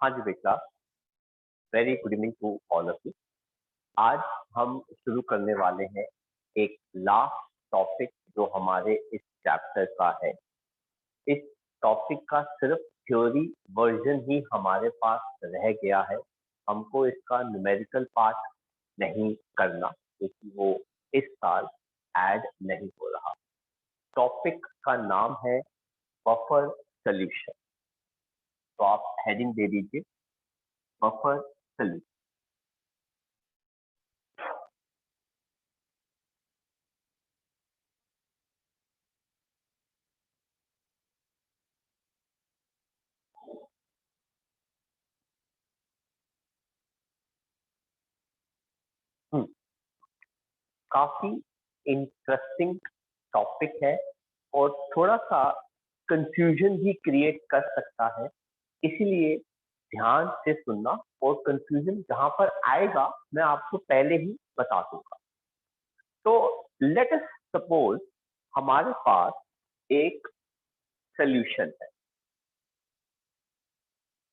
हाँ जी बेटा, very good evening to all of you. आज हम शुरू करने वाले हैं एक लास्ट टॉपिक जो हमारे इस चैप्टर का है। इस टॉपिक का सिर्फ थ्योरी वर्जन ही हमारे पास रह गया है। हमको इसका न्यूमेरिकल पार्ट नहीं करना क्योंकि वो इस साल ऐड नहीं हो रहा। टॉपिक का नाम है बफर सॉल्यूशन। तो आप हेडिंग दे दीजिए, बफर सॉल्यूशन। काफी इंटरेस्टिंग टॉपिक है और थोड़ा सा कंफ्यूजन भी क्रिएट कर सकता है, इसीलिए ध्यान से सुनना। और कंफ्यूजन जहां पर आएगा मैं आपको पहले ही बता दूंगा। तो लेट अस सपोज हमारे पास एक सोल्यूशन है।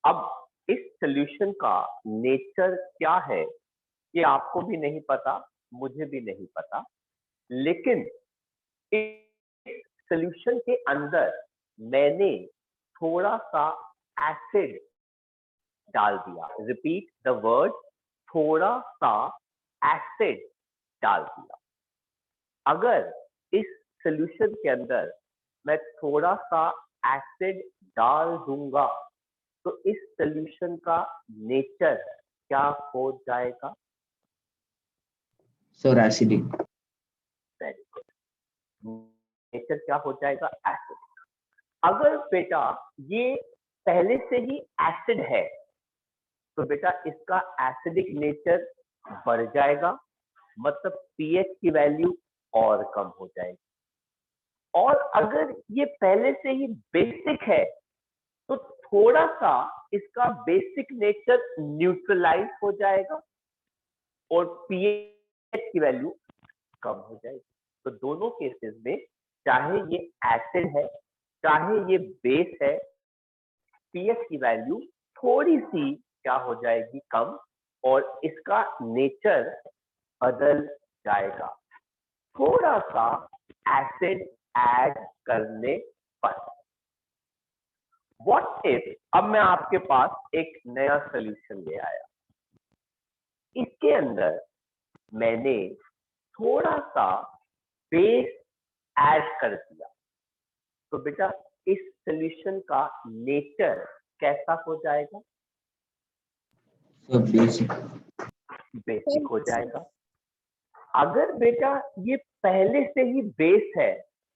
अब इस सोल्यूशन का नेचर क्या है ये आपको भी नहीं पता, मुझे भी नहीं पता, लेकिन इस सोल्यूशन के अंदर मैंने थोड़ा सा एसिड डाल दिया। रिपीट द वर्ड, थोड़ा सा एसिड डाल दिया। अगर इस सोल्यूशन के अंदर मैं थोड़ा सा एसिड डाल दूंगा तो इस सोल्यूशन का नेचर क्या हो जाएगा? Sir acidic. Very good. Nature क्या हो जाएगा? एसिड। अगर बेटा ये पहले से ही एसिड है तो बेटा इसका एसिडिक नेचर बढ़ जाएगा, मतलब पीएच की वैल्यू और कम हो जाएगी। और अगर ये पहले से ही बेसिक है तो थोड़ा सा इसका बेसिक नेचर न्यूट्रलाइज हो जाएगा और पीएच की वैल्यू कम हो जाएगी। तो दोनों केसेस में, चाहे ये एसिड है चाहे ये बेस है, पीएच की वैल्यू थोड़ी सी क्या हो जाएगी? कम, और इसका नेचर बदल जाएगा थोड़ा सा एसिड ऐड करने पर। व्हाट इफ अब मैं आपके पास एक नया सोल्यूशन ले आया, इसके अंदर मैंने थोड़ा सा बेस ऐड कर दिया, तो बेटा इस सोल्यूशन का नेचर कैसा हो जाएगा? Sir basic. बेसिक हो जाएगा। अगर बेटा ये पहले से ही बेस है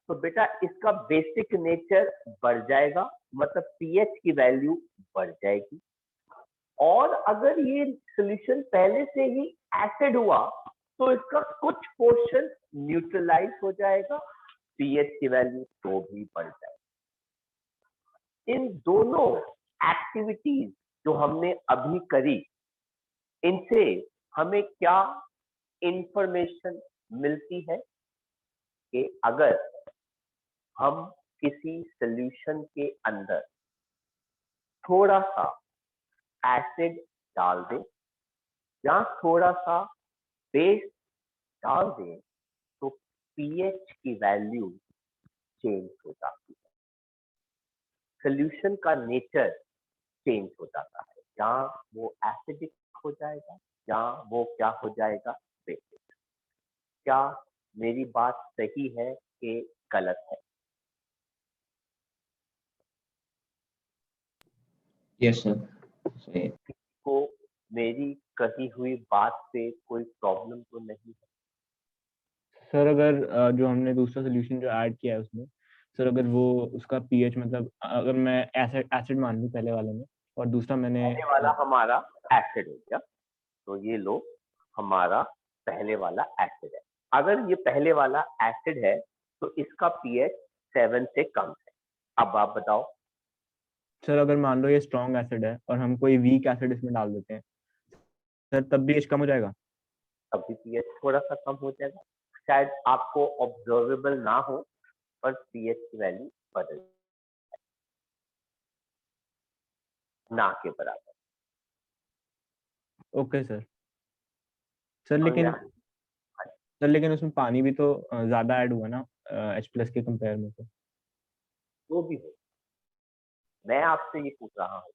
तो बेटा इसका बेसिक नेचर बढ़ जाएगा, मतलब पीएच की वैल्यू बढ़ जाएगी। और अगर ये सोल्यूशन पहले से ही एसिड हुआ तो इसका कुछ पोर्शन न्यूट्रलाइज हो जाएगा, पीएच की वैल्यू तो भी बढ़ जाएगी। इन दोनों एक्टिविटीज जो हमने अभी करी, इनसे हमें क्या इंफॉर्मेशन मिलती है कि अगर हम किसी सोल्यूशन के अंदर थोड़ा सा एसिड डाल दें या थोड़ा सा बेस डाल दें तो पीएच की वैल्यू चेंज हो जाती है, सोल्यूशन का नेचर चेंज हो जाता है। या वो एसिडिक हो जाएगा या वो क्या हो जाएगा? बेसिक। क्या मेरी बात सही है कि गलत है? यस सर, सही। को मेरी कही हुई बात से कोई प्रॉब्लम तो नहीं है? सर अगर जो हमने दूसरा सोल्यूशन जो ऐड किया है उसमें, सर अगर वो उसका पीएच मतलब अगर मैं एसिड मान लूँ पहले वाले में और दूसरा मैंने पहले वाला हमारा एसिड हो गया, तो ये लो हमारा पहले वाला एसिड है। अगर ये पहले वाला एसिड है तो इसका पीएच 7 से कम है। अब आप बताओ। सर अगर मान लो ये स्ट्रॉन्ग एसिड है और हम कोई वीक एसिड इसमें डाल देते हैं सर, तब पीएच कम हो जाएगा? तब भी पीएच थोड़ा सा कम हो जाएगा, शायद आपको ऑब्जर्वेबल ना हो, पर पीएच की वैल्यू बदल ना के बराबर। Okay sir. सर समझ में लेकिन आ रही? सर लेकिन उसमें पानी भी तो ज्यादा ऐड हुआ ना H+ के कंपेयर में तो। जो भी हो, मैं आपसे ये पूछ रहा हूँ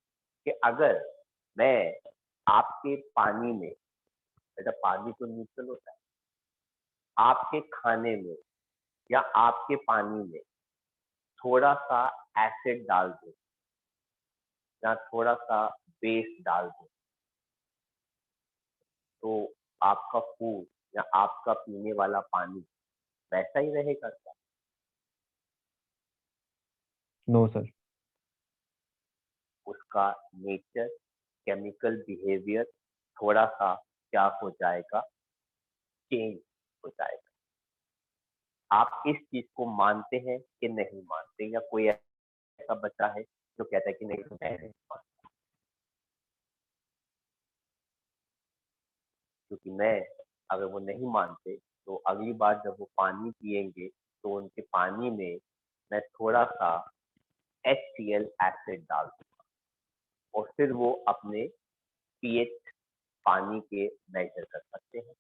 कि अगर मैं आपके पानी में, बेटा पानी तो न्यूट्रल होता है, आपके खाने में या आपके पानी में थोड़ा सा एसिड डाल दूं या थोड़ा सा बेस डाल दूं, तो आपका फूड या आपका पीने वाला पानी वैसा ही रहेगा क्या? No sir. उसका नेचर, केमिकल बिहेवियर थोड़ा सा क्या हो जाएगा, चेंज हो जाएगा। आप इस चीज को मानते हैं कि नहीं मानते, या कोई ऐसा बच्चा है जो कहता है कि नहीं मैं नहीं मानता? क्योंकि मैं, अगर वो नहीं मानते तो अगली बार जब वो पानी पिएंगे तो उनके पानी में मैं थोड़ा सा HCl एसिड डाल दूंगा और फिर वो अपने पीएच पानी के मेजर कर सकते हैं।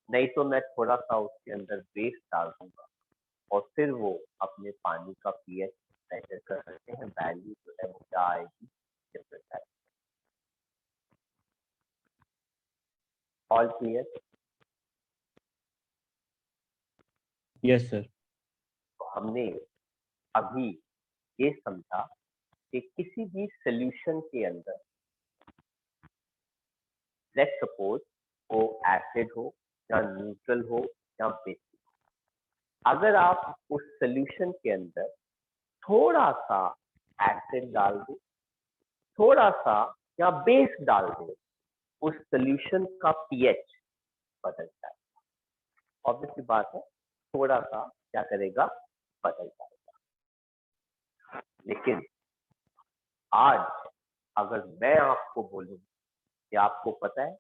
नहीं तो मैं थोड़ा सा उसके अंदर बेस डाल दूंगा और फिर वो अपने पानी का पीएच मेजर कर सकते हैं। वैल्यू जो है वो क्या आएगी, डिफरेंट आएगी। All clear? Yes sir. तो हमने अभी ये समझा कि किसी भी सोल्यूशन के अंदर, लेट्स सपोज वो एसिड हो या न्यूट्रल हो या बेसिक, अगर आप उस सोल्यूशन के अंदर थोड़ा सा एसिड डाल दें, थोड़ा सा या बेस डाल दें, उस सोल्यूशन का पीएच बदल जाएगा। ऑब्वियसली बात है, थोड़ा सा क्या करेगा, बदल जाएगा। लेकिन आज अगर मैं आपको बोलूं कि आपको पता है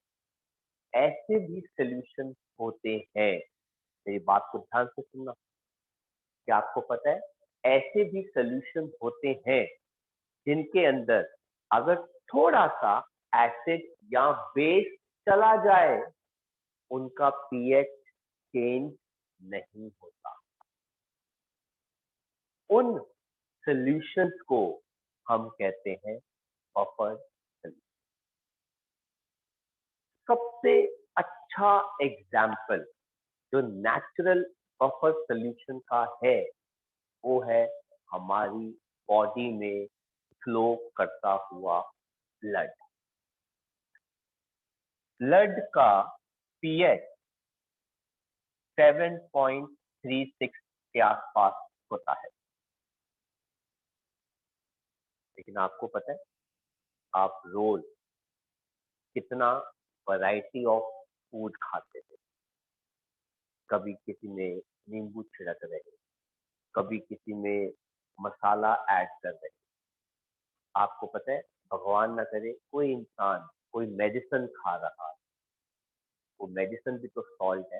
ऐसे भी सोल्यूशन होते हैं, मेरी बात को ध्यान से सुनना, कि आपको पता है ऐसे भी सोल्यूशन होते हैं जिनके अंदर अगर थोड़ा सा एसिड या बेस चला जाए उनका पीएच चेंज नहीं होता। उन सॉल्यूशंस को हम कहते हैं बफर सॉल्यूशन। सबसे अच्छा एग्जाम्पल जो नेचुरल बफर सॉल्यूशन का है वो है हमारी बॉडी में फ्लो करता हुआ ब्लड। ब्लड का पीएच 7.36 के आसपास होता है। लेकिन आपको पता है आप रोज कितना वैरायटी ऑफ फूड खाते थे? कभी किसी में नींबू छिड़क रहे, कभी किसी में मसाला ऐड कर रहे। आपको पता है भगवान ना करे कोई इंसान कोई मेडिसिन खा रहा है, वो मेडिसिन भी तो सॉल्ट है,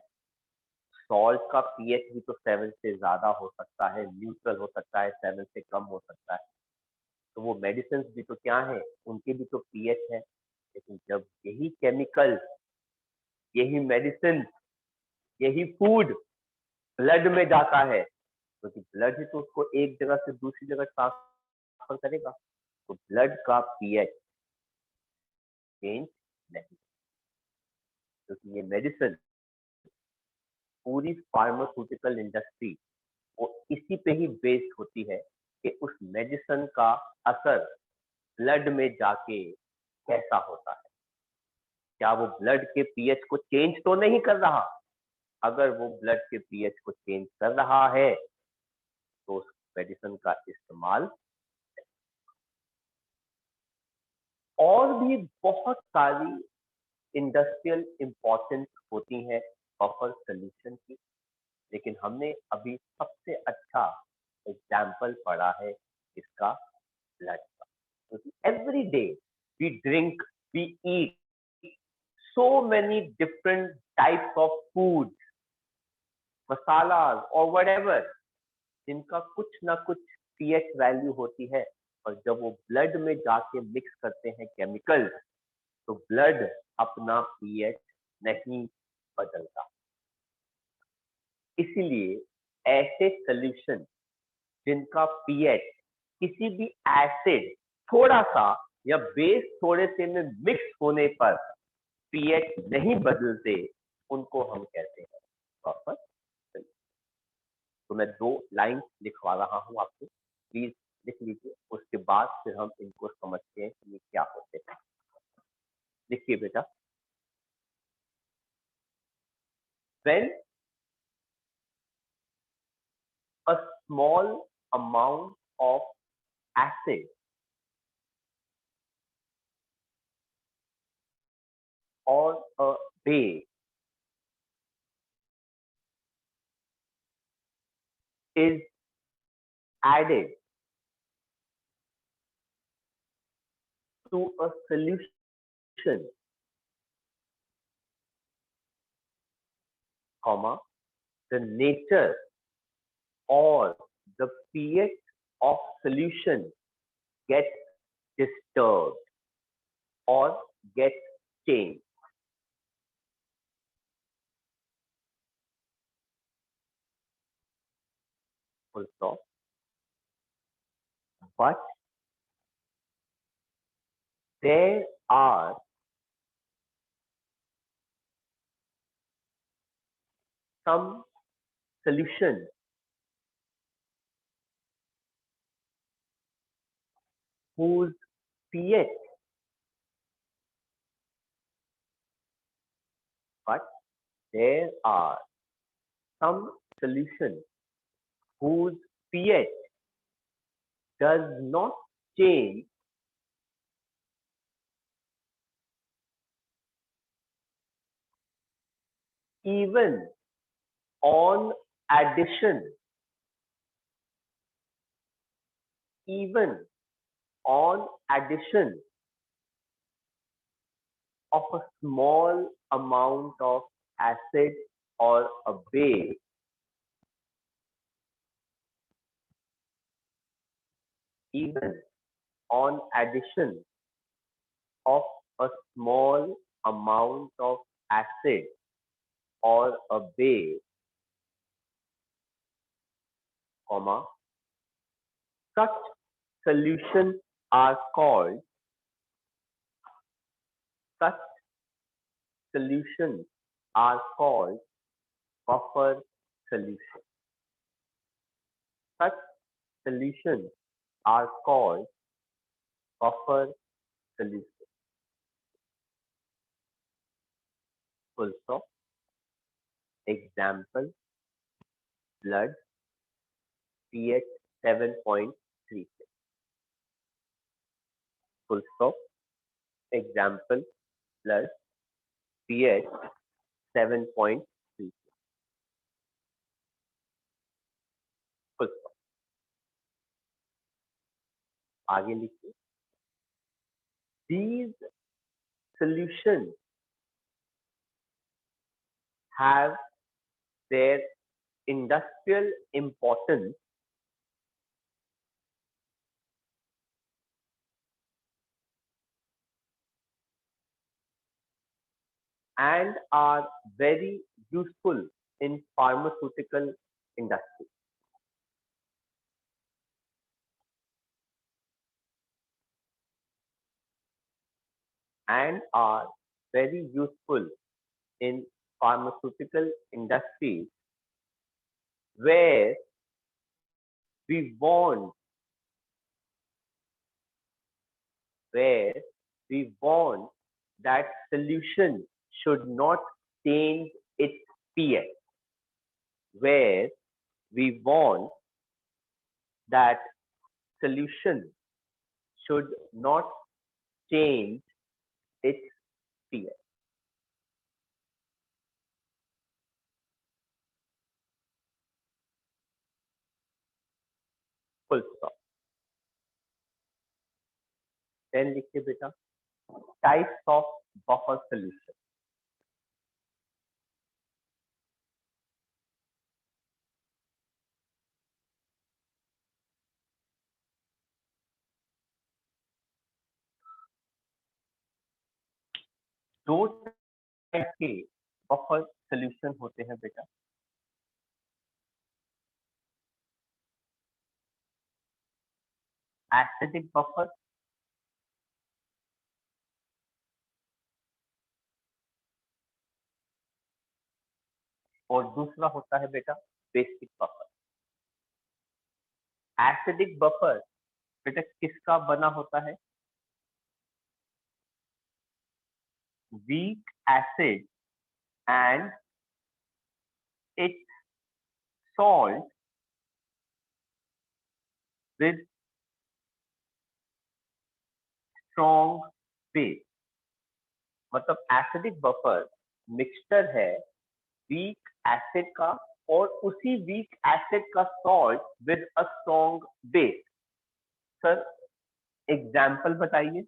सॉल्ट का पीएच भी तो 7 से ज्यादा हो सकता है, न्यूट्रल हो सकता है, 7 से कम हो सकता है। तो वो मेडिसिन भी तो क्या है, उनके भी तो पीएच है। लेकिन जब यही केमिकल, यही मेडिसिन, यही फूड ब्लड में जाता है, क्योंकि ब्लड ही तो उसको एक जगह से दूसरी जगह ट्रांसफर करेगा, तो ब्लड का पीएच चेंज नहीं। क्योंकि ये मेडिसिन, पूरी फार्मास्यूटिकल इंडस्ट्री वो इसी पे ही बेस्ड होती है कि उस मेडिसिन का असर ब्लड में जाके कैसा होता है। क्या वो ब्लड के पीएच को चेंज तो नहीं कर रहा? अगर वो ब्लड के पीएच को चेंज कर रहा है तो उस मेडिसिन का इस्तेमाल। और भी बहुत सारी इंडस्ट्रियल इंपॉर्टेंस होती है बफर सॉल्यूशन की, लेकिन हमने अभी सबसे अच्छा एग्जाम्पल पढ़ा है इसका, ब्लड का। क्योंकि every day we drink, we eat so many different types of food, masalas और whatever, जिनका कुछ ना कुछ पीएच वैल्यू होती है। और जब वो ब्लड में जाके मिक्स करते हैं केमिकल, तो ब्लड अपना पीएच नहीं बदलता। इसीलिए ऐसे सॉल्यूशन जिनका पीएच किसी भी एसिड थोड़ा सा या बेस थोड़े से में मिक्स होने पर पीएच नहीं बदलते, उनको हम कहते हैं प्रॉपर सॉल्यूशन। तो मैं 2 लाइन लिखवा रहा हूं आपको, प्लीज लिख लीजिए, उसके बाद फिर हम इनको समझते हैं कि ये क्या होते हैं। लिखिए बेटा। When a small amount of acid or a base is added to a solution, comma, the nature or the pH of solution gets disturbed or gets changed. Full stop. But there are some solutions whose pH, but there are some solutions whose pH does not change even on addition, even on addition of a small amount of acid or a base, even on addition of a small amount of acid or a base, comma, such solutions are called, such solutions are called buffer solutions. Such solutions are called buffer solutions. Full stop. Example, blood, pH 7.36. Full stop. Example, blood, pH 7.36. Full stop. आगे लिखिए. These solutions have their industrial importance and are very useful in pharmaceutical industry. And are very useful in pharmaceutical industries where we want that solution should not change its pH, where we want that solution should not change its pH. Full stop. Then लिखिए बेटा, types of buffer solution. दो type के buffer solution होते हैं बेटा। Acidic buffer और दूसरा होता है बेटा बेसिक बफर। एसिडिक बफर बेटा किसका बना होता है? Weak acid and it's salt with strong base. मतलब एसिडिक बफर मिक्सचर है वीक एसिड का और उसी वीक एसिड का salt with a strong base. Sir example बताइए।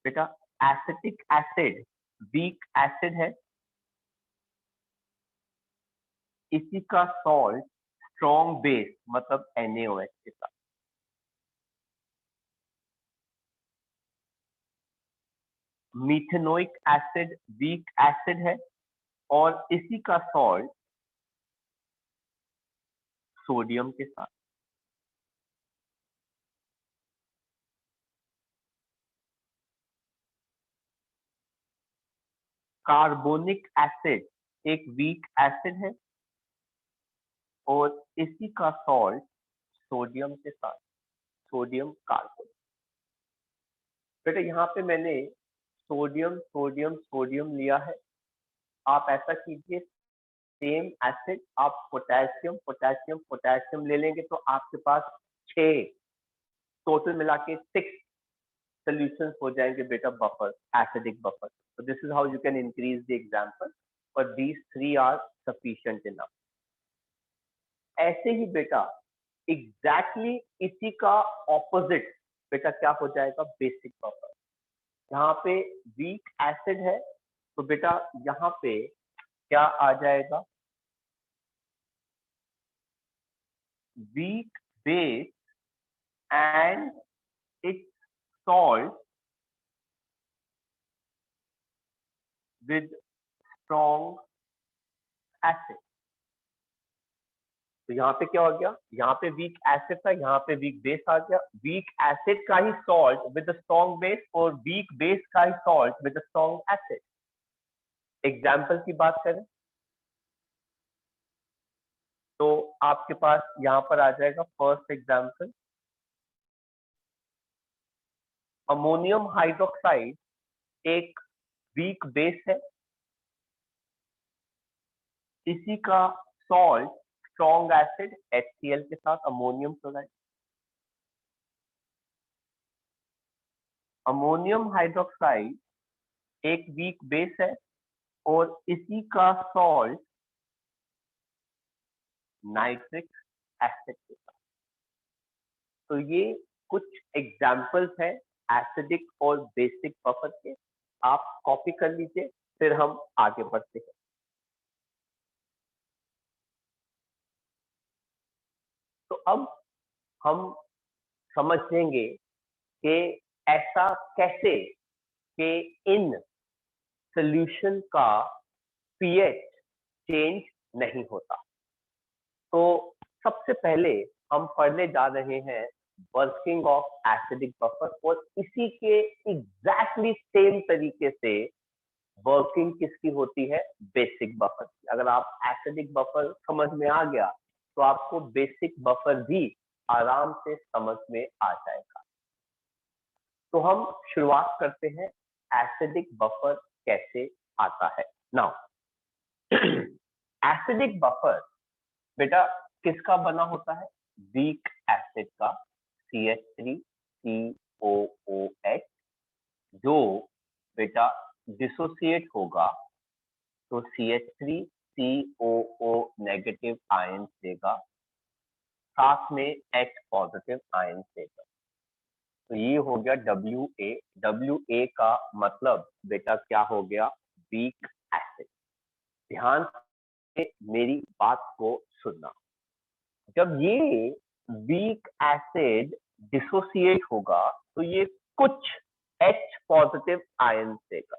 बेटा एसिटिक एसिड वीक एसिड है, इसी का सॉल्ट स्ट्रॉन्ग बेस मतलब NaOH के साथ। मीथेनोइक एसिड वीक एसिड है और इसी का सॉल्ट सोडियम के साथ। कार्बोनिक एसिड एक वीक एसिड है और इसी का सॉल्ट सोडियम के साथ, सोडियम कार्बोनेट। बेटा यहाँ पे मैंने सोडियम सोडियम सोडियम लिया है। आप ऐसा कीजिए सेम एसिड आप पोटेशियम पोटेशियम पोटेशियम ले लेंगे तो आपके पास 6 टोटल मिला के 6 सॉल्यूशंस हो जाएंगे बेटा buffer, acidic buffer. So this is how you can increase the example, but these 3 are sufficient enough. ऐसे ही बेटा एग्जैक्टली इसी का ऑपोजिट बेटा क्या हो जाएगा? Basic buffer. यहाँ पे वीक एसिड है तो बेटा यहाँ पे क्या आ जाएगा? Weak base and it's salt with strong acid. तो यहाँ पे क्या हो गया? यहाँ पे वीक एसिड था, यहाँ पे वीक बेस आ गया। वीक एसिड का ही सॉल्ट विद स्ट्रॉन्ग बेस और वीक बेस का ही salt with strong acid. Example की बात करें तो आपके पास यहाँ पर आ जाएगा फर्स्ट एग्जाम्पल, अमोनियम हाइड्रोक्साइड एक वीक बेस है, इसी का सॉल्ट स्ट्रॉन्ग एसिड HCl के साथ अमोनियम क्लोराइड। अमोनियम हाइड्रोक्साइड एक वीक बेस है और इसी का सॉल्ट नाइट्रिक एसिड के साथ। तो ये कुछ एग्जाम्पल्स हैं एसिडिक और बेसिक बफर के। आप कॉपी कर लीजिए फिर हम आगे बढ़ते हैं। तो अब हम समझेंगे कि ऐसा कैसे कि इन सॉल्यूशन का पीएच चेंज नहीं होता। तो सबसे पहले हम पढ़ने जा रहे हैं वर्किंग ऑफ एसिडिक बफर और इसी के एग्जैक्टली सेम तरीके से वर्किंग किसकी होती है? बेसिक बफर की। अगर आप एसिडिक बफर समझ में आ गया तो आपको बेसिक बफर भी आराम से समझ में आ जाएगा। तो हम शुरुआत करते हैं एसिडिक बफर कैसे आता है। नाउ एसिडिक बफर बेटा किसका बना होता है? वीक एसिड का CH3COOH, जो बेटा डिसोसिएट होगा तो CH3COO नेगेटिव आयन देगा, साथ में H पॉजिटिव आयन देगा। तो ये हो गया WA। WA का मतलब बेटा क्या हो गया? Weak acid. ध्यान से मेरी बात को सुनना। जब ये वीक एसिड डिसोसिएट होगा तो ये कुछ H पॉजिटिव आयन देगा।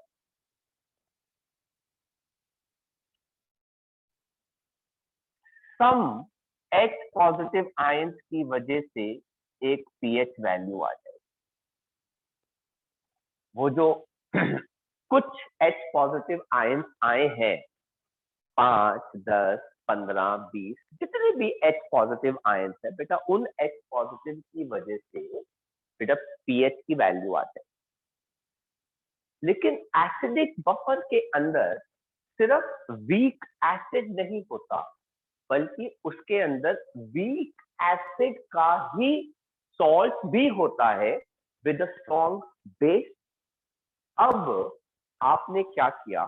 सम H पॉजिटिव आयंस की वजह से एक pH वैल्यू आ जाएगी। वो जो कुछ H पॉजिटिव आयंस आए हैं 5, 10, 15, 20 जितने भी H पॉजिटिव आयंस है बेटा, उन H पॉजिटिव की वजह से बेटा pH की वैल्यू आ जाएगी। लेकिन एसिडिक बफर के अंदर सिर्फ वीक एसिड नहीं होता, बल्कि उसके अंदर वीक एसिड का ही सॉल्ट भी होता है विद अ स्ट्रॉन्ग बेस। अब आपने क्या किया,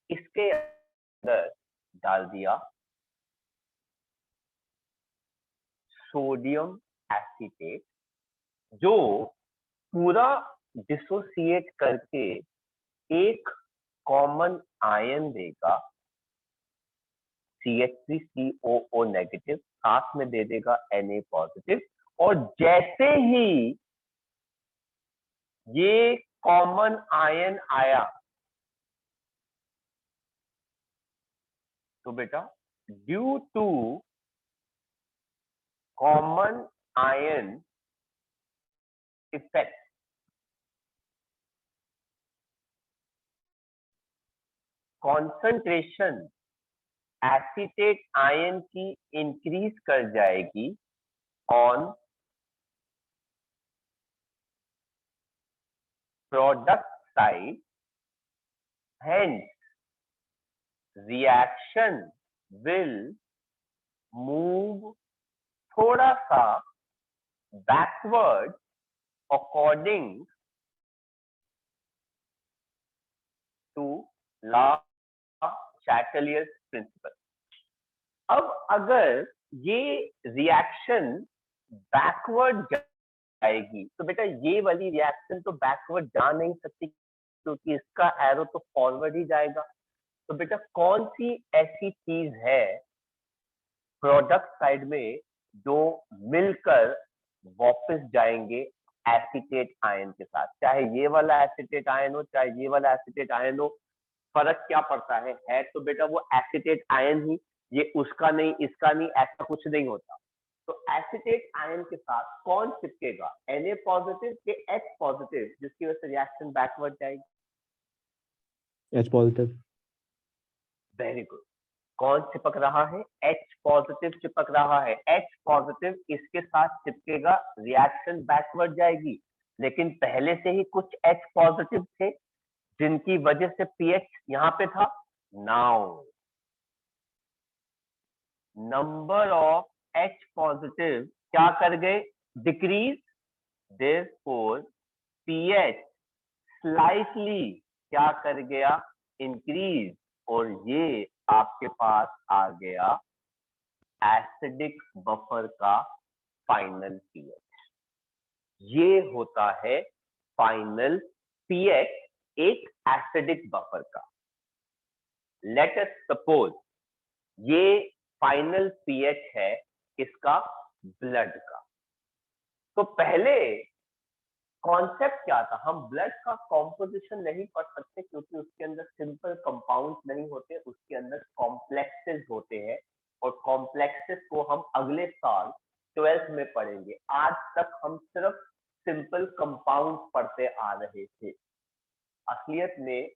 इसके अंदर डाल दिया सोडियम एसीटेट, जो पूरा डिसोसिएट करके एक कॉमन आयन देगा CH3COO नेगेटिव, साथ में दे देगा Na पॉजिटिव। और जैसे ही ये कॉमन आयन आया तो बेटा due to common ion effect concentration acetate ion की इंक्रीज कर जाएगी on product side, hence reaction will move थोड़ा सा backward according to law Chatelier's principle। अब अगर ये रिएक्शन बैकवर्ड जाएगी तो बेटा ये वाली रिएक्शन तो बैकवर्ड जा नहीं सकती, क्योंकि इसका एरो तो फॉरवर्ड ही जाएगा। तो बेटा कौन सी ऐसी चीज है प्रोडक्ट साइड में जो मिलकर वापस जाएंगे एसीटेट आयन के साथ, चाहे ये वाला एसीटेट आयन हो चाहे ये वाला एसीटेट आयन हो, फर्क क्या पड़ता है तो बेटा वो एसीटेट आयन ही, ये उसका नहीं इसका नहीं, ऐसा कुछ नहीं होता। तो एसीटेट आयन के साथ कौन चिपकेगा, Na पॉजिटिव के H पॉजिटिव, जिसकी वजह से रिएक्शन बैकवर्ड जाएगी? H positive. Very good. कौन चिपक रहा है? H पॉजिटिव चिपक रहा है। H पॉजिटिव इसके साथ चिपकेगा, रिएक्शन बैकवर्ड जाएगी। लेकिन पहले से ही कुछ H पॉजिटिव थे जिनकी वजह से pH यहां पे था। Now number of H positive क्या कर गए? डिक्रीज। देयरफॉर pH स्लाइटली क्या कर गया? इंक्रीज। और ये आपके पास आ गया एसिडिक बफर का फाइनल pH। ये होता है फाइनल pH एक एसिडिक बफर का। लेट अस सपोज ये फाइनल pH है इसका ब्लड का। तो पहले कॉन्सेप्ट क्या था? हम ब्लड का कॉम्पोजिशन नहीं पढ़ सकते क्योंकि उसके अंदर सिंपल कंपाउंड्स नहीं होते, उसके अंदर कॉम्प्लेक्सेस होते हैं, और कॉम्प्लेक्सेस को हम अगले साल 12th में पढ़ेंगे। आज तक हम सिर्फ सिंपल कंपाउंड पढ़ते आ रहे थे। असलियत में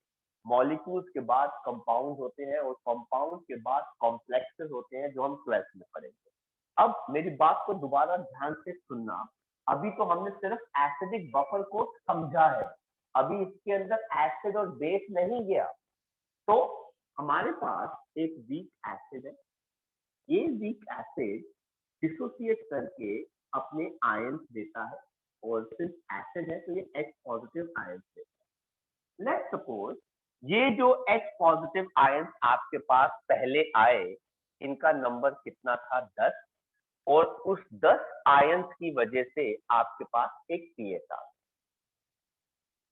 मॉलिक्यूल्स के बाद कंपाउंड होते हैं और कंपाउंड के बाद कॉम्प्लेक्सेस होते हैं, जो हम 12th में पढ़ेंगे। अब मेरी बात को दोबारा ध्यान से सुनना। अभी तो हमने सिर्फ एसिडिक बफर को समझा है, अभी इसके अंदर एसिड और बेस नहीं गया। तो हमारे पास एक वीक एसिड है, ये वीक एसिड डिसोसिएट करके अपने आयंस देता है, और सिर्फ एसिड है तो ये H पॉजिटिव आयंस देता है। लेट्स सपोज ये जो H पॉजिटिव आयंस आपके पास पहले आए, इनका नंबर कितना था? 10, और उस 10 आयंस की वजह से आपके पास एक pH आ।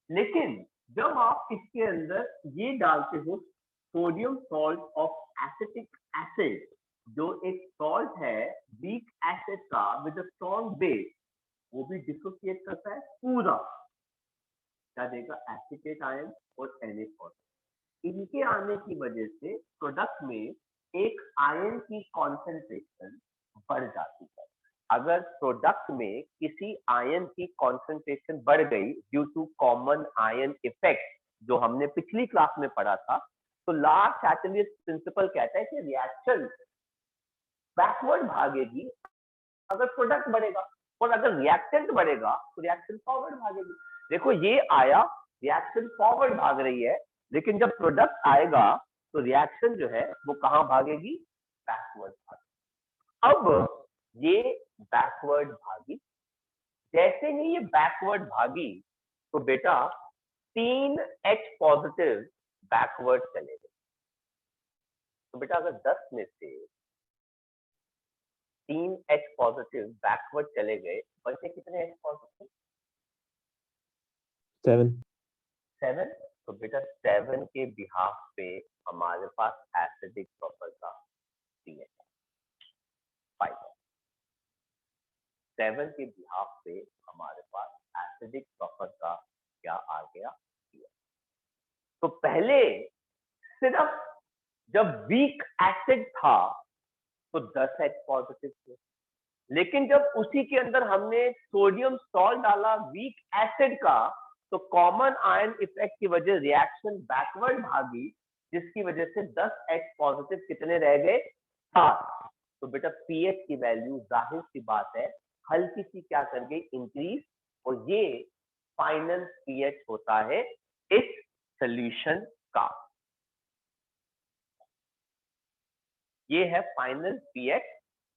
लेकिन जब आप इसके अंदर ये डालते हो sodium salt of acetic acid, जो एक सॉल्ट है वीक एसिड का विद अ स्ट्रॉन्ग बेस, वो भी डिसोसिएट करता है पूरा, क्या देगा, एसीटेट आयन और Na। इनके आने की वजह से प्रोडक्ट में एक आयन की कॉन्सेंट्रेशन बढ़ जाती है। अगर प्रोडक्ट में किसी आयन की कॉन्सेंट्रेशन बढ़ गई due to common ion effect, जो हमने पिछली क्लास में पढ़ा था, तो लार्ज चैटलियस प्रिंसिपल कहता है कि रिएक्शन बैकवर्ड भागेगी अगर प्रोडक्ट बढ़ेगा, और अगर रिएक्टेंट बढ़ेगा तो रिएक्शन फॉरवर्ड भागेगी। देखो ये आया, रिएक्शन फॉरवर्ड भाग रही है, लेकिन जब प्रोडक्ट आएगा तो रिएक्शन जो है वो कहां भागेगी, बैकवर्ड भागेगी। अब ये बैकवर्ड भागी, जैसे ही ये बैकवर्ड भागी तो बेटा 3H पॉजिटिव बैकवर्ड चले गए। तो बेटा अगर 10 में से 3H पॉजिटिव बैकवर्ड चले गए, बचे कितने H पॉजिटिव, 7। तो बेटा 7 के बिहाफ पे हमारे पास एसिडिक प्रॉपर का pH 5। 7 के बिहाफ पे हमारे पास एसिडिक प्रॉपर का क्या आ गया, pH। तो पहले सिर्फ जब वीक एसिड था तो 10H पॉजिटिव थे, लेकिन जब उसी के अंदर हमने सोडियम सॉल्ट डाला वीक एसिड का, तो कॉमन आयन इफेक्ट की वजह रिएक्शन बैकवर्ड भागी, जिसकी वजह से 10H पॉजिटिव कितने रह गए, 7। तो बेटा पीएच की वैल्यू जाहिर सी बात है हल्की सी क्या कर गई, इंक्रीज, और ये फाइनल पीएच होता है इस सॉल्यूशन का। ये है फाइनल पीएच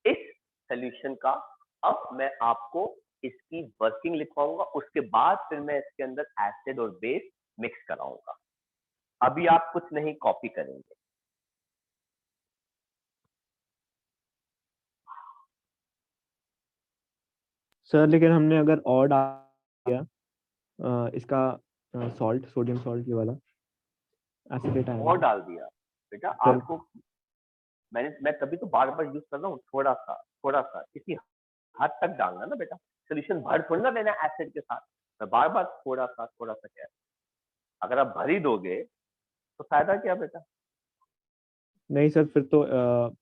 इस सॉल्यूशन का। अब मैं आपको इसकी वर्किंग लिखवाऊंगा, उसके बाद फिर मैं इसके अंदर एसिड और बेस मिक्स कराऊंगा। अभी आप कुछ नहीं कॉपी करेंगे। सर लेकिन हमने अगर और डाल दिया इसका सॉल्ट, सोडियम सॉल्ट ये वाला एसिडेट और आएगा डाल दिया बेटा सर। आपको, मैं तभी तो बार बार यूज कर रहा हूँ, थोड़ा सा किसी हद तक डालना ना बेटा, सोल्यूशन भर थोड़ी ना देना एसिड के साथ। मैं बार बार थोड़ा सा कह रहा हूं। अगर आप भर ही दोगे तो फायदा क्या बेटा। नहीं सर, फिर तो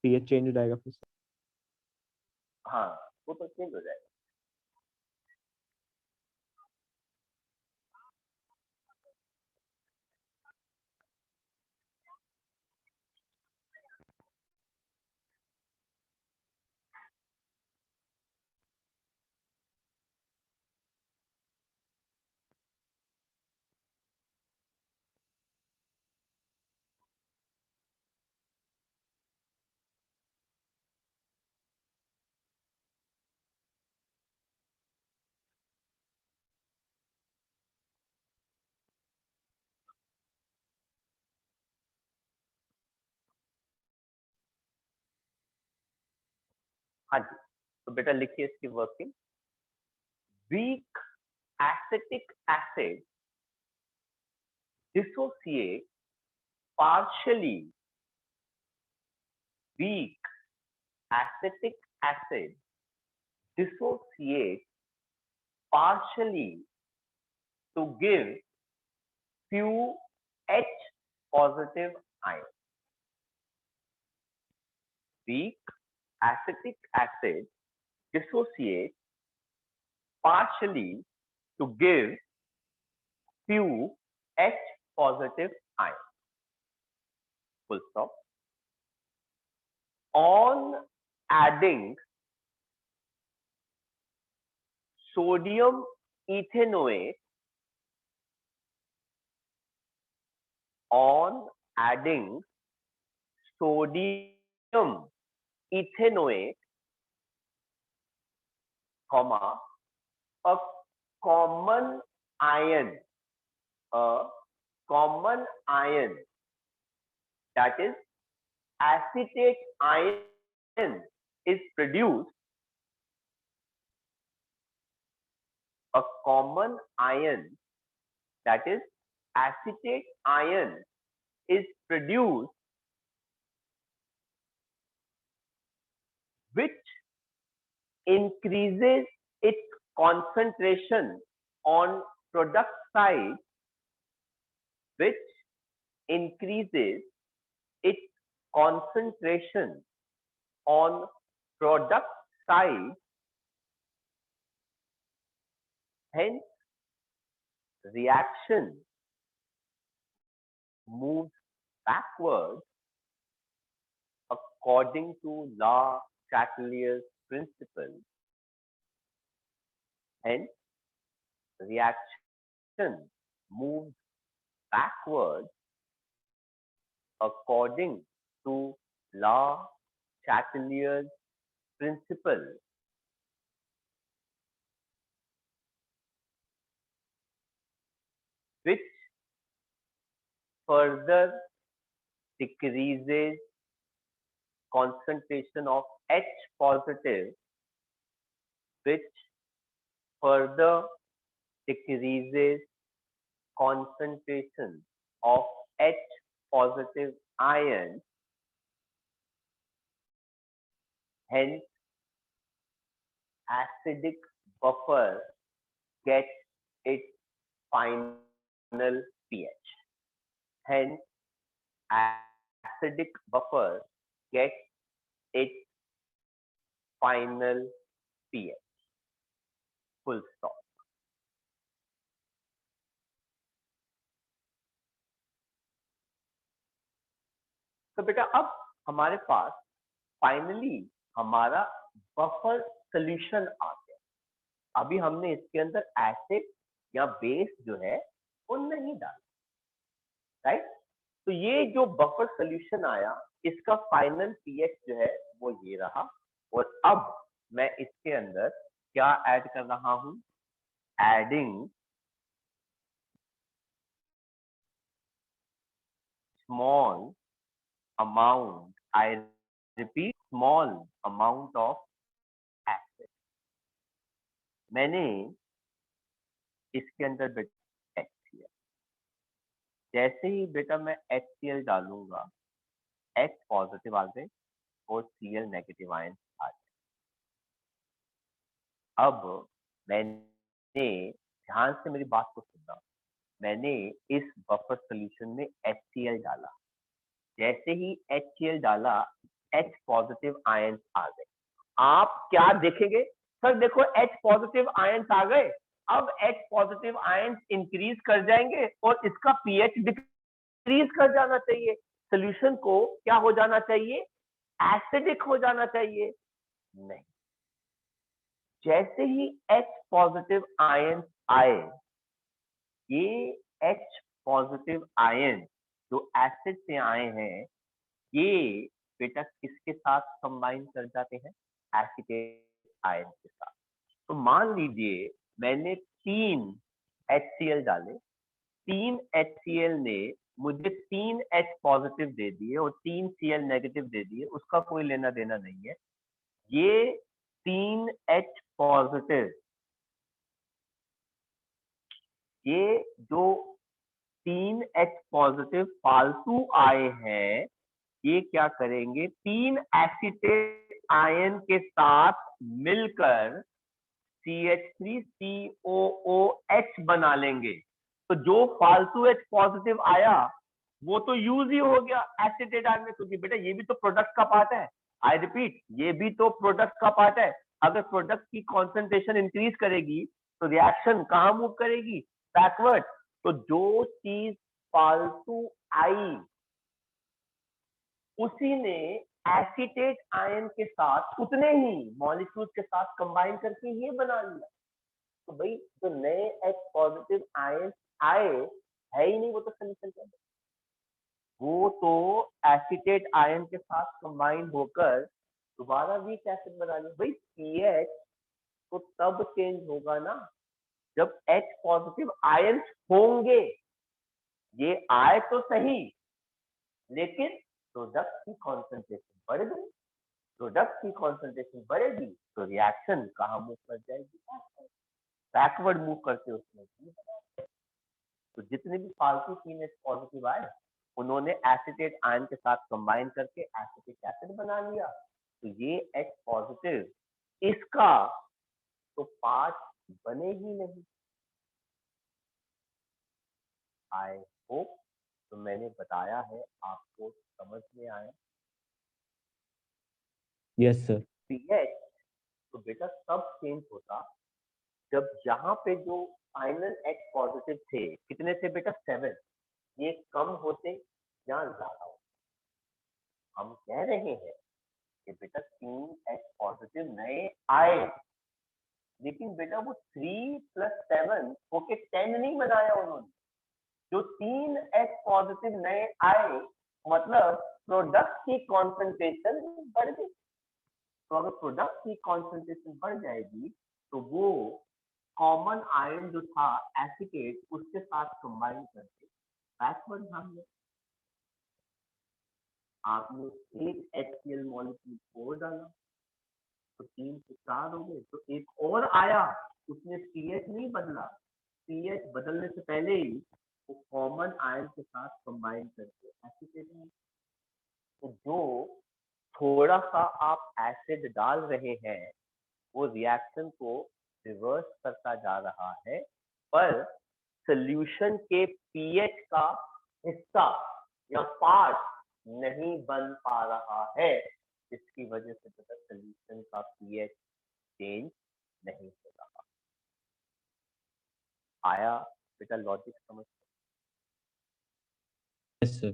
पीएच चेंज हो जाएगा फिर से। हाँ वो तो चेंज हो जाएगा। हाँ जी, तो बेटा लिखिए इसकी working. Weak acetic acid dissociate partially, weak acetic acid dissociate partially to give few H positive ions. Weak acetic acid dissociates partially to give few H positive ions. Full stop. On adding sodium ethanoate, on adding sodium ethanoate, comma, a common ion, that is acetate ion is produced. A common ion, that is acetate ion, is produced, which increases its concentration on product side which increases its concentration on product side, hence reaction moves backward according to La Chatelier's principle. Hence, reaction moves backward according to La Chatelier's principle. Which further decreases concentration of H positive, which further decreases concentration of H positive ions, hence acidic buffer gets its final pH. Hence, acidic buffer gets its final pH. Full stop. तो बेटा अब हमारे पास finally हमारा buffer solution आ गया। अभी हमने इसके अंदर एसिड या बेस जो है वो नहीं डाला, राइट? तो ये जो बफर सॉल्यूशन आया, इसका फाइनल पीएच जो है वो ये रहा। और अब मैं इसके अंदर क्या ऐड कर रहा हूं? Adding small amount, I repeat, small amount of acid. मैंने इसके अंदर बेटा HCl, जैसे ही बेटा मैं HCl डालूंगा, H पॉजिटिव आ गए और Cl नेगेटिव आयन आ गए। अब मैंने ध्यान से मेरी बात को सुनना, मैंने इस बफर सॉल्यूशन में HCl डाला, जैसे ही HCl डाला H पॉजिटिव आयंस आ गए। आप क्या देखेंगे? सर देखो H पॉजिटिव आयंस आ गए, अब H पॉजिटिव आयंस इंक्रीज कर जाएंगे और इसका पीएच डिक्रीज कर जाना चाहिए। सॉल्यूशन को क्या हो जाना चाहिए? एसिडिक हो जाना चाहिए। नहीं, जैसे ही H पॉजिटिव आयंस आए, ये H पॉजिटिव आयंस जो एसिड से आए हैं, ये बेटा किसके साथ कंबाइन कर जाते हैं? एसिटेट आयन के साथ। तो मान लीजिए मैंने 3 HCl डाले, 3 HCl ने मुझे 3 H पॉजिटिव दे दिए और 3 Cl नेगेटिव दे दिए, उसका कोई लेना देना नहीं है। ये 3 H पॉजिटिव, ये जो 3 H पॉजिटिव फालतू आए हैं, ये क्या करेंगे? 3 एसिटेट आयन के साथ मिलकर CH3COOH बना लेंगे। तो जो फालतू H पॉजिटिव आया वो तो यूज ही हो गया एसिटेट आयन में, क्योंकि बेटा ये भी तो प्रोडक्ट का पार्ट है। आई रिपीट, ये भी तो प्रोडक्ट का पार्ट है। अगर प्रोडक्ट की कॉन्सेंट्रेशन इंक्रीज करेगी तो रिएक्शन कहां मूव करेगी? बैकवर्ड। तो जो चीज फालतू आई उसी ने एसिटेट आयन के साथ उतने ही मॉलिक्यूल्स के साथ कंबाइन करके ये बना लिया। तो भाई जो नए H पॉजिटिव आयन आए है ही नहीं, वो तो सॉल्यूशन क्या है? वो तो एसिटेट आयन के साथ कंबाइन होकर दोबारा वीक एसिड बना लिया। भाई पीएच तो तब चेंज होगा ना जब H पॉजिटिव आयन होंगे। ये आए तो सही, लेकिन प्रोडक्ट की कॉन्सेंट्रेशन बढ़ गई। प्रोडक्ट की कॉन्सेंट्रेशन बढ़ेगी तो रिएक्शन कहाँ मूव कर जाएगी? बैकवर्ड मूव करके उसमें। तो जितने भी फालतू 3 H पॉजिटिव आए, उन्होंने एसिटेट आयन के साथ कंबाइन करके एसिटिक एसिड बना लिया। तो ये H पॉजिटिव इसका तो पार्ट बने ही नहीं। आई होप तो मैंने बताया है आपको समझ में आया। Yes sir. पीएच तो बेटा तब चेंज होता जब यहाँ पे जो फाइनल H पॉजिटिव थे, कितने थे बेटा 7, ये कम होते या ज्यादा होते। हम कह रहे हैं कि बेटा 3 H पॉजिटिव नए आए, लेकिन बेटा वो 3 + 7 होके 10 नहीं बनाया उन्होंने। जो 3 H पॉजिटिव नए आए मतलब प्रोडक्ट की कॉन्सेंट्रेशन बढ़ गई। तो अगर प्रोडक्ट की कॉन्सेंट्रेशन बढ़ जाएगी तो वो कॉमन आयन जो था एसिटेट उसके साथ कंबाइन करके बैकवर्ड भाग। आपने एक HCl मॉलिक्यूल और डाला तो 3 से 4 हो गए, तो एक और आया, उसने पीएच नहीं बदला, पीएच बदलने से पहले ही वो कॉमन आयन के साथ कंबाइन करके एसिटेट है। तो जो थोड़ा सा आप एसिड डाल रहे हैं वो रिएक्शन को रिवर्स करता जा रहा है, पर सॉल्यूशन के पीएच का हिस्सा या पार्ट नहीं बन पा रहा है, इसकी वजह से बेटा सॉल्यूशन का पीएच चेंज नहीं हो रहा। आया बेटा लॉजिक समझ? Yes sir.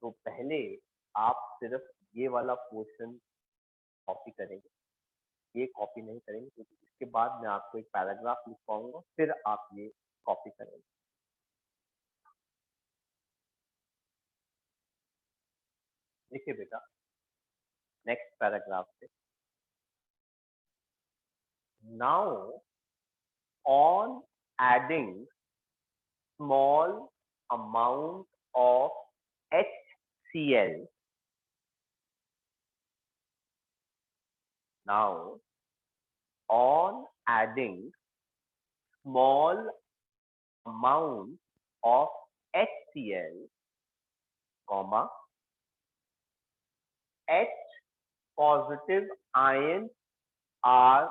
तो पहले आप सिर्फ ये वाला पोर्शन कॉपी करेंगे, ये कॉपी नहीं करेंगे क्योंकि इसके बाद मैं आपको एक पैराग्राफ लिखवाऊंगा, फिर आप ये कॉपी करेंगे। देखिए बेटा नेक्स्ट पैराग्राफ पे, now on adding small amount of HCl, now on adding small amount of HCl, comma, H positive ions are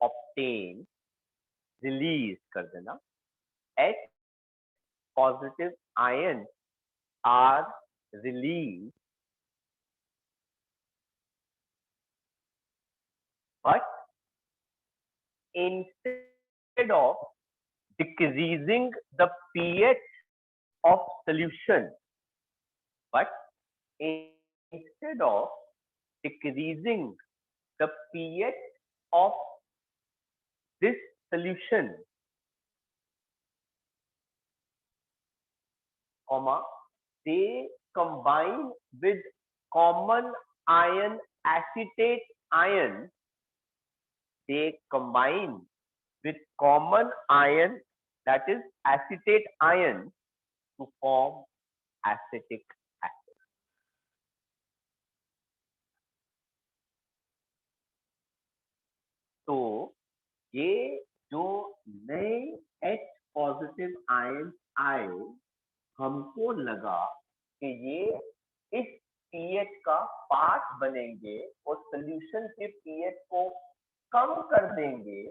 obtained, release कर देना, H positive ions are released, but instead of decreasing the pH of solution, but instead of decreasing the pH of this solution, comma, they combine with common ion acetate ion, they combine with common ion, that is acetate ion, to form acetic acid. तो ये जो नए H positive ion आए, हमको लगा कि ये इस पीएच का पार्ट बनेंगे और सॉल्यूशन के पीएच को कम कर देंगे,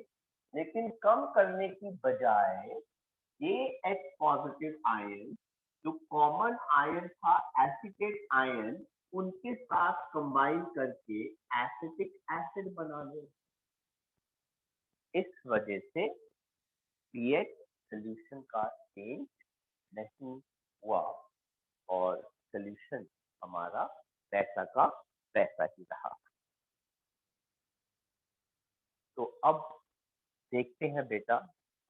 लेकिन कम करने की बजाय ये H पॉजिटिव आयन जो कॉमन आयन था एसिटेट आयन, उनके साथ कंबाइन करके एसिटिक एसिड बना दें। इस वजह से पीएच सॉल्यूशन का चेंज नहीं हुआ और सॉल्यूशन हमारा वैसा का वैसा ही रहा। तो अब देखते हैं बेटा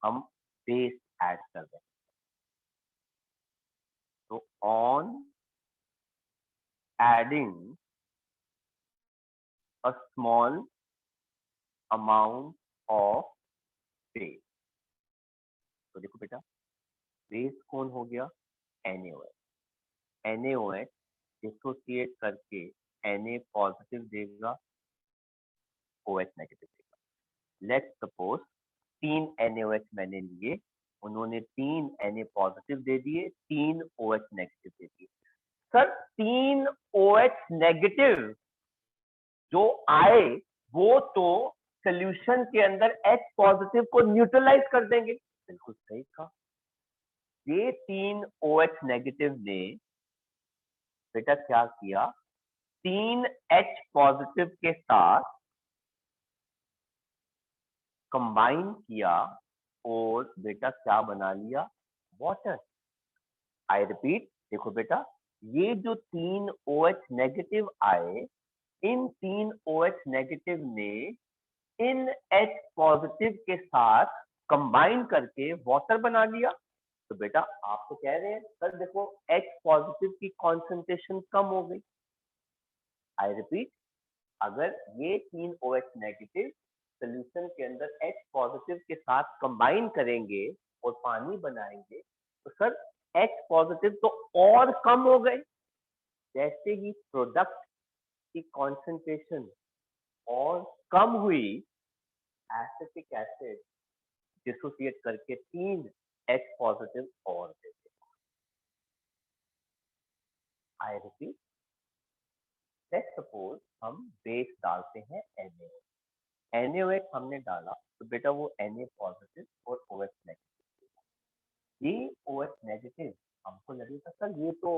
हम बेस ऐड कर रहे हैं। तो on adding a small amount of base, तो देखो बेटा बेस कौन हो गया? NaOH। NaOH डिसोसिएट करके Na पॉजिटिव देगा, OH नेगेटिव देगा। लेट्स सपोज 3 NaOH मैंने लिए, उन्होंने 3 Na पॉजिटिव दे दिए, 3 OH नेगेटिव दे दिए। सर 3 OH नेगेटिव जो आए वो तो सोल्यूशन के अंदर H पॉजिटिव को न्यूट्रलाइज कर देंगे। बिल्कुल सही कहा। ये 3 OH नेगेटिव ने बेटा क्या किया, 3 H पॉजिटिव के साथ कंबाइन किया और बेटा क्या बना लिया, वाटर। आई रिपीट, देखो बेटा, ये जो 3 OH नेगेटिव आए, इन 3 OH नेगेटिव ने इन H पॉजिटिव के साथ कंबाइन करके वाटर बना लिया। तो बेटा आप तो कह रहे हैं सर देखो H पॉजिटिव की कॉन्सेंट्रेशन कम हो गई। आई रिपीट, अगर ये 3 OH नेगेटिव सोल्यूशन के अंदर H पॉजिटिव के साथ कंबाइन करेंगे और पानी बनाएंगे तो सर H पॉजिटिव तो और कम हो गए। जैसे ही प्रोडक्ट की कॉन्सेंट्रेशन और कम हुई, एसिटिक एसिड डिसोसिएट करके 3 H पॉजिटिव और दे देगा। आई रिपीट, लेट्स सपोज हम बेस डालते हैं NaOH हमने डाला तो बेटा वो Na पॉजिटिव और OH नेगेटिव। ये OH नेगेटिव हमको लगेगा सर ये तो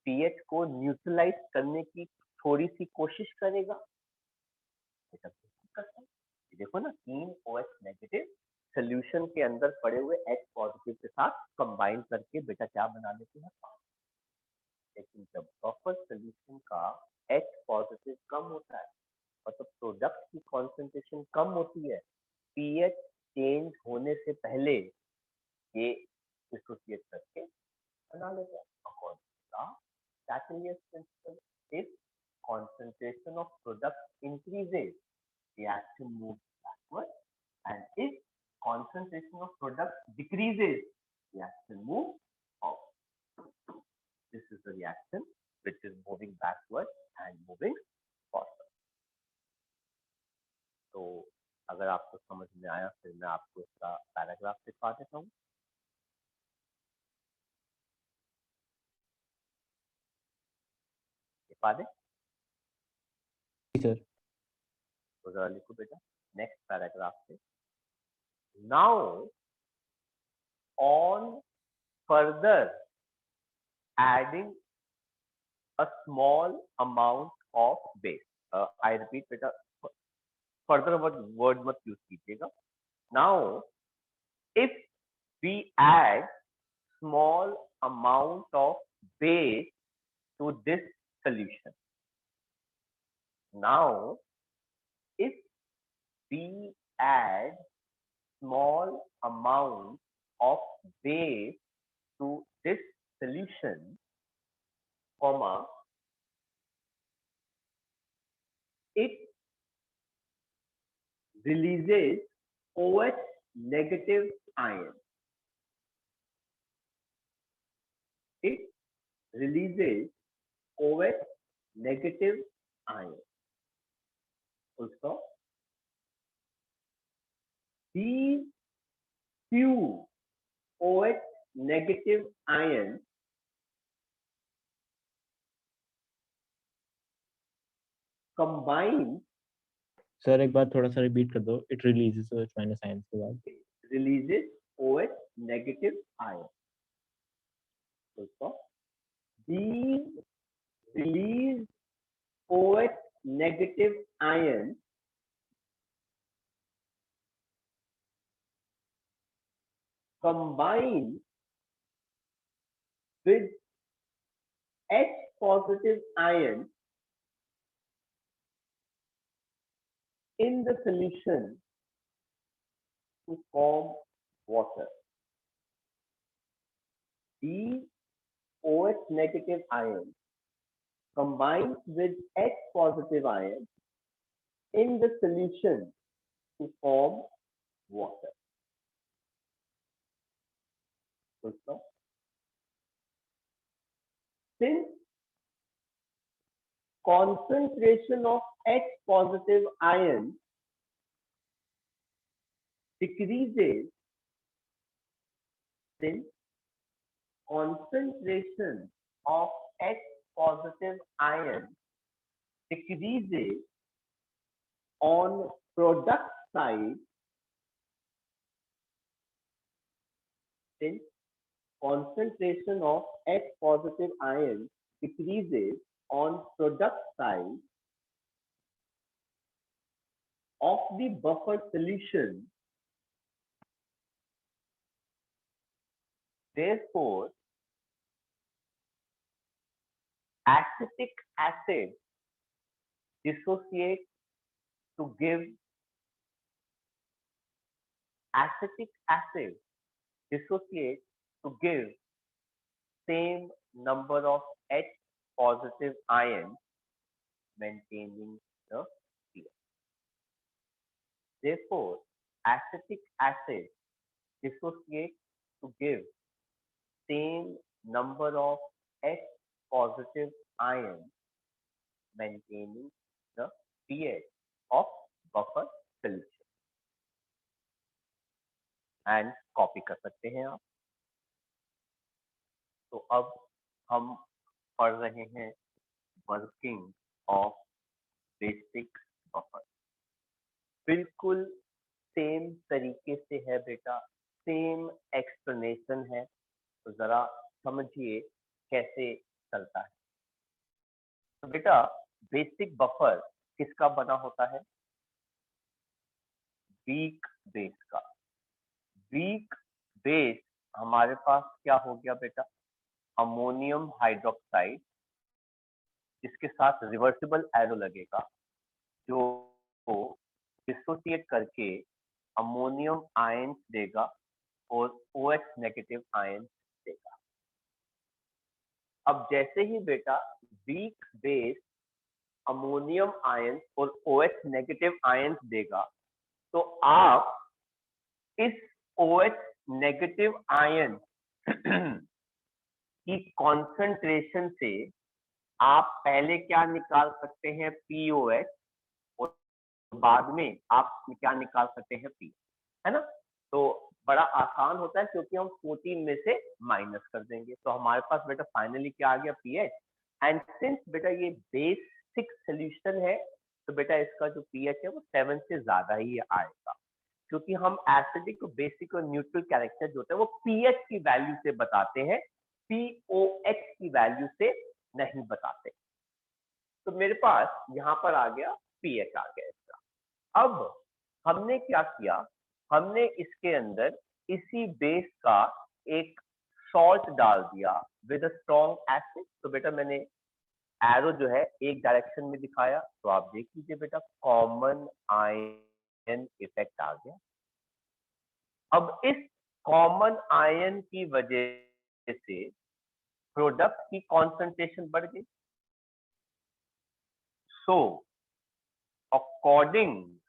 pH को न्यूट्रलाइज करने की थोड़ी सी कोशिश करेगा। बेटा करता है, देखो ना 3 OH नेगेटिव सोल्यूशन के अंदर पड़े हुए H पॉजिटिव के साथ कंबाइन करके बेटा क्या बना लेते हैं, लेकिन जब बफर सोल्यूशन का H पॉजिटिव कम होता है मतलब प्रोडक्ट की कॉन्सेंट्रेशन कम होती है, pH चेंज होने से पहले ये डिसोसिएट करके बना लेते हैं। Chatelier's principle, if concentration of product increases, reaction moves backward, and if concentration of product decreases, reaction moves forward. This is the reaction which is moving backward and moving forward. तो अगर आपको समझ में आया फिर मैं आपको इसका पैराग्राफ दिखा देता हूँ। दिखा दे सर। तो जरा लिखो बेटा नेक्स्ट पैराग्राफ से। Now on further adding a small amount of base. I repeat beta, further word मत use कीजिएगा। Now if we add small amount of base to this solution, now if we add small amount of base to this solution, comma, it releases OH negative ion. It releases OH negative ion. Also, these few OH negative ions combine. Sir एक बार थोड़ा सा repeat कर दो, it releases OH minus ions के बाद। Releases OH negative ion. Also, these release OH negative ion combine with H positive ion in the solution to form water. These OH negative ion combines with H positive ion in the solution to form water. So, since concentration of H positive ion decreases, since concentration of H positive ion decreases on product side, since concentration of H positive ion decreases on product side of the buffer solution, therefore acetic acid dissociates to give same number of H positive ions, maintaining the pH. Therefore, acetic acid dissociates to give same number of H positive ions, maintaining the pH of buffer solution. And copy कर सकते हैं आप। तो अब हम पढ़ रहे हैं वर्किंग ऑफ बेसिक बफर। बिल्कुल सेम तरीके से है बेटा, सेम एक्सप्लेनेशन है, तो जरा समझिए कैसे चलता है। तो बेटा बेसिक बफर किसका बना होता है? वीक बेस का। वीक बेस हमारे पास क्या हो गया बेटा? अमोनियम हाइड्रोक्साइड, जिसके साथ रिवर्सिबल एरो लगेगा, जो डिसोसिएट करके अमोनियम आयन देगा और OH नेगेटिव आयन देगा। अब जैसे ही बेटा वीक बेस अमोनियम आयन और OH नेगेटिव आयन देगा, तो आप इस OH नेगेटिव आयन की कॉन्सेंट्रेशन से आप पहले क्या निकाल सकते हैं? POH, और बाद में आप क्या निकाल सकते हैं? P, है ना? तो बड़ा आसान होता है क्योंकि हम 14 में से माइनस कर देंगे, तो हमारे पास बेटा फाइनली क्या आ गया? pH। एंड सिंस बेटा ये बेसिक सोल्यूशन है, तो बेटा इसका जो pH है वो 7 से ज्यादा ही आएगा, क्योंकि हम एसिडिक, बेसिक और न्यूट्रल कैरेक्टर जो होता है वो pH की वैल्यू से बताते हैं, POH की वैल्यू से नहीं बताते। तो मेरे पास यहाँ पर आ गया pH आ गया इसका। अब हमने क्या किया? हमने इसके अंदर इसी बेस का एक सॉल्ट डाल दिया विद अ स्ट्रॉन्ग एसिड। तो बेटा मैंने एरो जो है एक डायरेक्शन में दिखाया, तो आप देख लीजिए बेटा कॉमन आयन इफेक्ट आ गया। अब इस कॉमन आयन की वजह से प्रोडक्ट की कॉन्सेंट्रेशन बढ़ गई। So according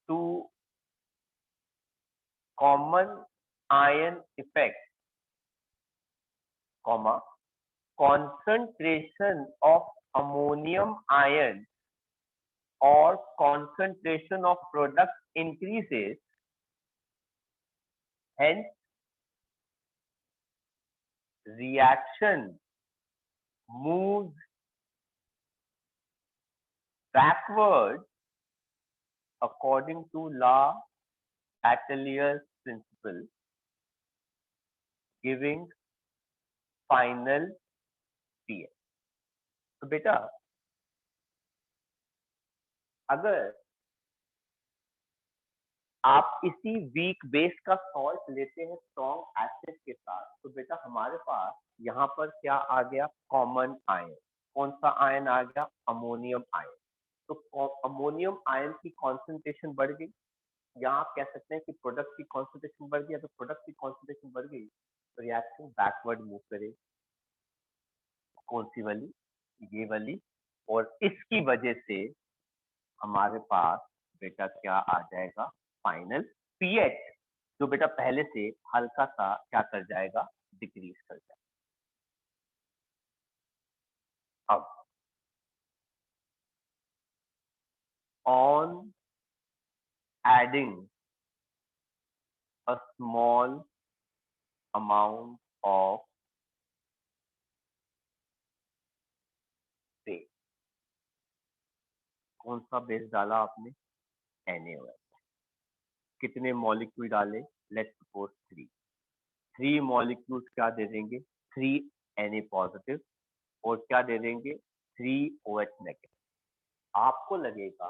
to common ion effect, concentration of ammonium ion or concentration of product increases, hence reaction moves backward according to law Ateliers principle, giving final pH। तो बेटा अगर आप इसी वीक बेस का salt लेते हैं स्ट्रॉन्ग एसिड के साथ, तो बेटा हमारे पास यहाँ पर क्या आ गया? Common ion. कौन सा आयन आ गया? Ammonium ion. तो अमोनियम आयन की कॉन्सेंट्रेशन बढ़ गई। यहाँ आप कह सकते हैं कि प्रोडक्ट की कॉन्सेंट्रेशन बढ़ गई। तो प्रोडक्ट की कॉन्सेंट्रेशन बढ़ गई तो रिएक्शन बैकवर्ड मूव करेगी। कौन सी वाली? ये वाली। और इसकी वजह से हमारे पास बेटा क्या आ जाएगा? फाइनल pH, जो बेटा पहले से हल्का सा क्या कर जाएगा? डिक्रीज कर जाएगा। अब on adding a small amount of base, कौन सा बेस डाला आपने? NaOH। कितने मॉलिक्यूल डाले? लेट्स सपोज 3 मॉलिक्यूल्स क्या दे देंगे? 3 Na पॉजिटिव और क्या दे देंगे? 3 OH नेगेटिव। आपको लगेगा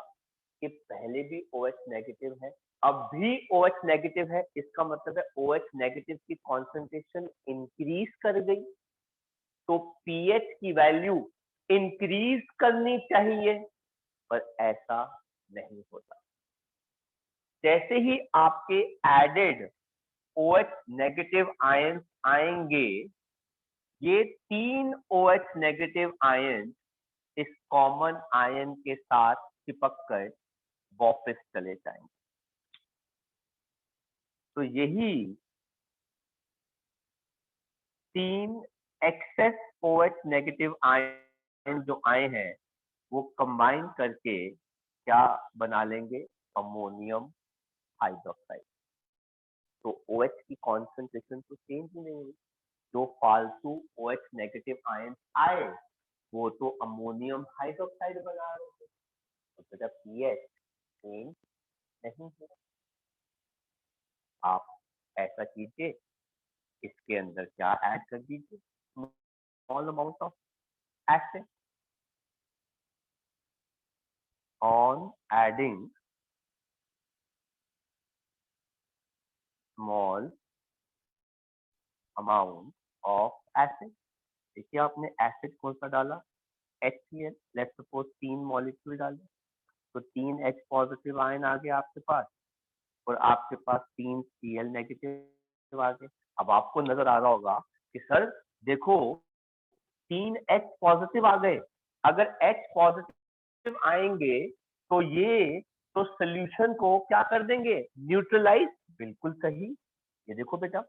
कि पहले भी OH नेगेटिव है, अब भी OH नेगेटिव है, इसका मतलब है OH नेगेटिव की कॉन्सेंट्रेशन इंक्रीज कर गई, तो पीएच की वैल्यू इंक्रीज करनी चाहिए, पर ऐसा नहीं होता। जैसे ही आपके एडेड OH नेगेटिव आयंस आएंगे, ये 3 OH नेगेटिव आयन इस कॉमन आयन के साथ चिपक कर वापस चले जाएंगे। तो यही 3 एक्सेस OH नेगेटिव आयन जो आए हैं, वो कंबाइन करके क्या बना लेंगे? Ammonium hydroxide. तो OH की कॉन्सेंट्रेशन तो चेंज ही नहीं हुई, जो फालतू OH नेगेटिव आयन आए वो तो अमोनियम हाइड्रोक्साइड बना रहे थे, तो बेटा पीएच चेंज नहीं है। आप ऐसा कीजिए, इसके अंदर क्या ऐड कर दीजिए? Small amount of acid. On adding small amount of acid, देखिए आपने एसिड कौन सा डाला? HCl। लेट्स सपोज 3 मॉलिक्यूल डाले, तो 3 H पॉजिटिव आयन आ गए आपके पास और आपके पास 3 Cl नेगेटिव आ गए। अब आपको नजर आ रहा होगा कि सर देखो 3 H पॉजिटिव आ गए, अगर H पॉजिटिव आएंगे तो ये तो सोल्यूशन को क्या कर देंगे? न्यूट्रलाइज। बिल्कुल सही। ये देखो बेटा,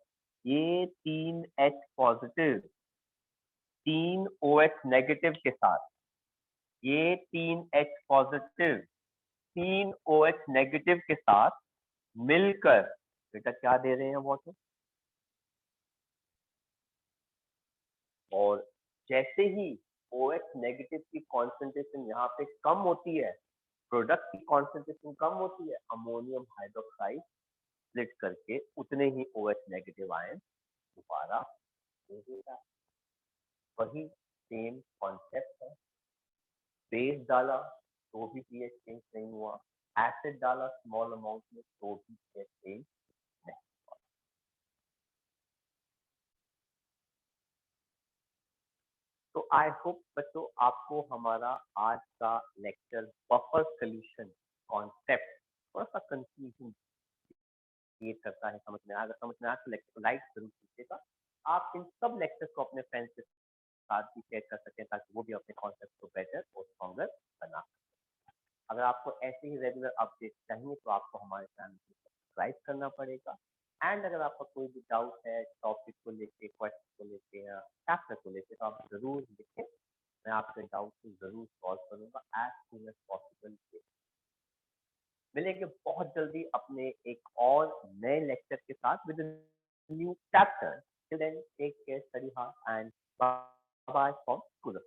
ये 3 H पॉजिटिव 3 OH नेगेटिव के साथ, ये 3 H पॉजिटिव 3 OH नेगेटिव के साथ मिलकर बेटा क्या दे रहे हैं? वाटर। और जैसे ही OH नेगेटिव की कॉन्सेंट्रेशन यहाँ पे कम होती है, प्रोडक्ट की कॉन्सेंट्रेशन कम होती है, अमोनियम हाइड्रोक्साइड स्प्लिट करके उतने ही OH नेगेटिव आयन दोबारा दे देता है। वही सेम कॉन्सेप्ट है। बेस डाला तो भी पीएच चेंज नहीं हुआ, एसिड डाला स्मॉल अमाउंट में तो भी पीएच चेंज नहीं हुआ। तो आई होप बच्चों आपको हमारा आज का लेक्चर बफर सोल्यूशन कॉन्सेप्ट थोड़ा सा कंफ्यूजन क्रिएट करता है, समझ में आएगा। समझ में आया तो लेक्चर को लाइक जरूर कीजिएगा। आप इन सब लेक्चर्स को अपने फ्रेंड्स के साथ भी शेयर कर सकते हैं, ताकि वो भी अपने कॉन्सेप्ट को बेटर और स्ट्रॉन्गर बना सकें। अगर आपको ऐसे ही रेगुलर अपडेट चाहिए तो आपको हमारे चैनल को सब्सक्राइब करना पड़ेगा। एंड अगर आपका कोई भी डाउट है टॉपिक को लेके, क्वेश्चन को लेके या चैप्टर को लेके, तो आप जरूर लिखें, मैं आपके डाउट को जरूर सॉल्व करूंगा एज सून एज पॉसिबल। मिलेंगे बहुत जल्दी अपने एक और नए लेक्चर के साथ with new chapter. Till then take care, study hard and bye bye from school.